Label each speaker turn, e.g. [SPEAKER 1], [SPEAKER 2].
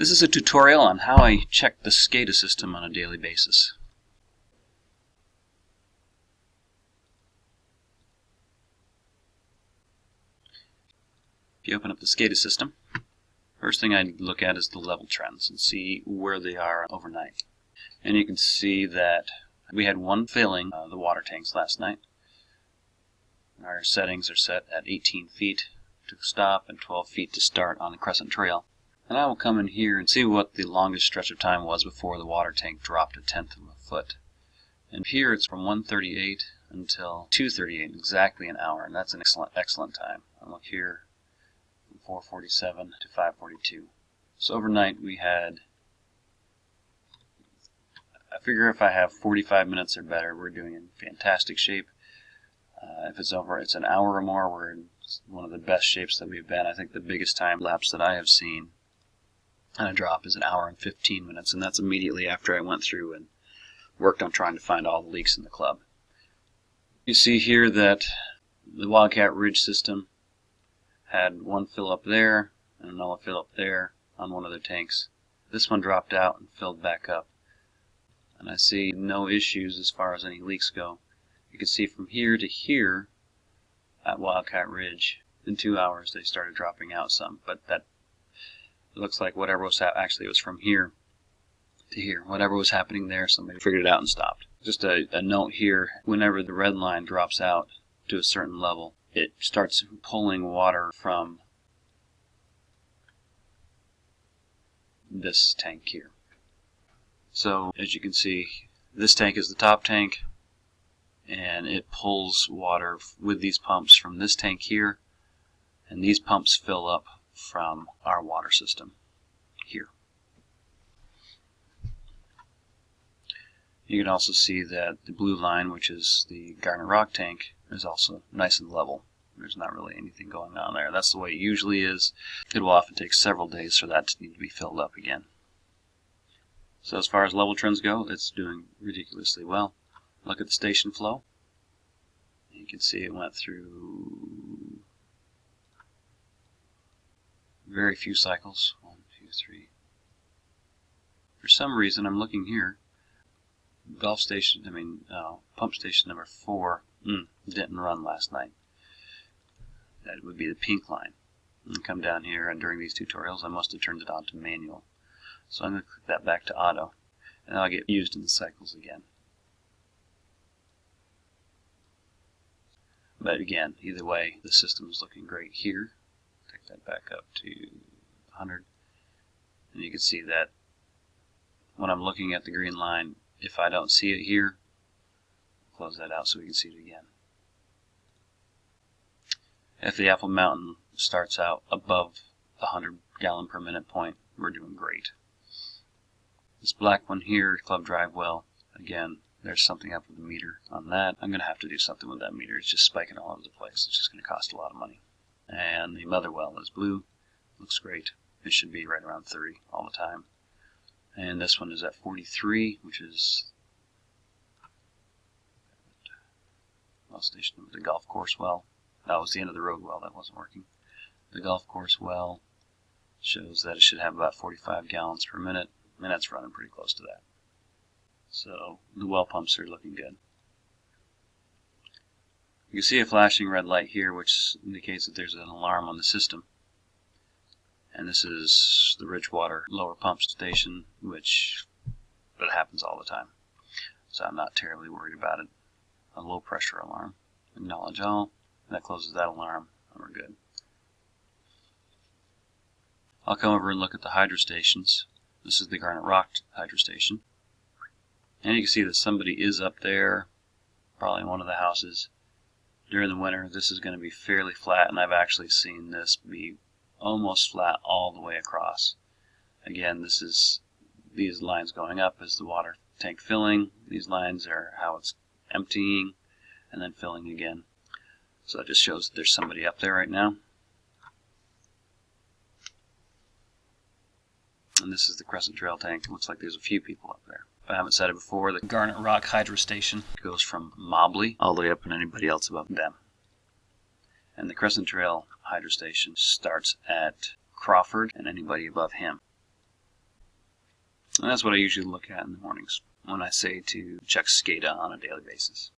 [SPEAKER 1] This is a tutorial on how I check the SCADA system on a daily basis. If you open up the SCADA system, first thing I look at is the level trends and see where they are overnight. And you can see that we had one filling the water tanks last night. Our settings are set at 18 feet to stop and 12 feet to start on the Crescent Trail. And I will come in here and see what the longest stretch of time was before the water tank dropped 1/10 of a foot. And here it's from 1:38 until 2:38, exactly an hour, and that's an excellent time. I'll look here from 4:47 to 5:42. So overnight we had, I figure if I have 45 minutes or better, we're doing in fantastic shape. If it's an hour or more, we're in one of the best shapes that we've been. I think the biggest time lapse that I have seen on a drop is 1 hour and 15 minutes, and that's immediately after I went through and worked on trying to find all the leaks in the club. You see here that the Wildcat Ridge system had one fill up there and another fill up there on one of the tanks. This one dropped out and filled back up, and I see no issues as far as any leaks go. You can see from here to here at Wildcat Ridge, in 2 hours they started dropping out some, but that looks like whatever was actually it was from here to here. Whatever was happening there, somebody figured it out and stopped. Just a note here, whenever the red line drops out to a certain level, it starts pulling water from this tank here. So as you can see, this tank is the top tank, and it pulls water with these pumps from this tank here, and these pumps fill up from our water system here. You can also see that the blue line, which is the Garnet Rock tank, is also nice and level. There's not really anything going on there. That's the way it usually is. It will often take several days for that to need to be filled up again. So as far as level trends go, it's doing ridiculously well. Look at the station flow. You can see it went through very few cycles. 1, 2, 3. For some reason, I'm looking here. Pump station number 4 didn't run last night. That would be the pink line. And come down here, and during these tutorials, I must have turned it on to manual. So I'm going to click that back to auto, and I'll get used in the cycles again. But again, either way, the system is looking great here. Take that back up to 100. And you can see that when I'm looking at the green line, if I don't see it here, close that out so we can see it again. If the Apple Mountain starts out above the 100 gallon per minute point, we're doing great. This black one here, Club Drive Well, again, there's something up with the meter on that. I'm going to have to do something with that meter. It's just spiking all over the place. It's just going to cost a lot of money. And the mother well is blue. Looks great. It should be right around 30 all the time. And this one is at 43, which is well station with the golf course well. That was the end of the road well. That wasn't working. The golf course well shows that it should have about 45 gallons per minute, and that's running pretty close to that. So the well pumps are looking good. You can see a flashing red light here, which indicates that there's an alarm on the system. And this is the Ridgewater lower pump station, which happens all the time. So I'm not terribly worried about it. A low pressure alarm. Acknowledge all. And that closes that alarm, and we're good. I'll come over and look at the hydro stations. This is the Garnet Rock hydro station. And you can see that somebody is up there, probably in one of the houses. During the winter, this is going to be fairly flat, and I've actually seen this be almost flat all the way across. Again, this is these lines going up as the water tank filling. These lines are how it's emptying and then filling again. So that just shows that there's somebody up there right now. And this is the Crescent Trail tank. It looks like there's a few people up there. If I haven't said it before, the Garnet Rock Hydro Station goes from Mobley all the way up and anybody else above them. And the Crescent Trail Hydro Station starts at Crawford and anybody above him. And that's what I usually look at in the mornings when I say to check SCADA on a daily basis.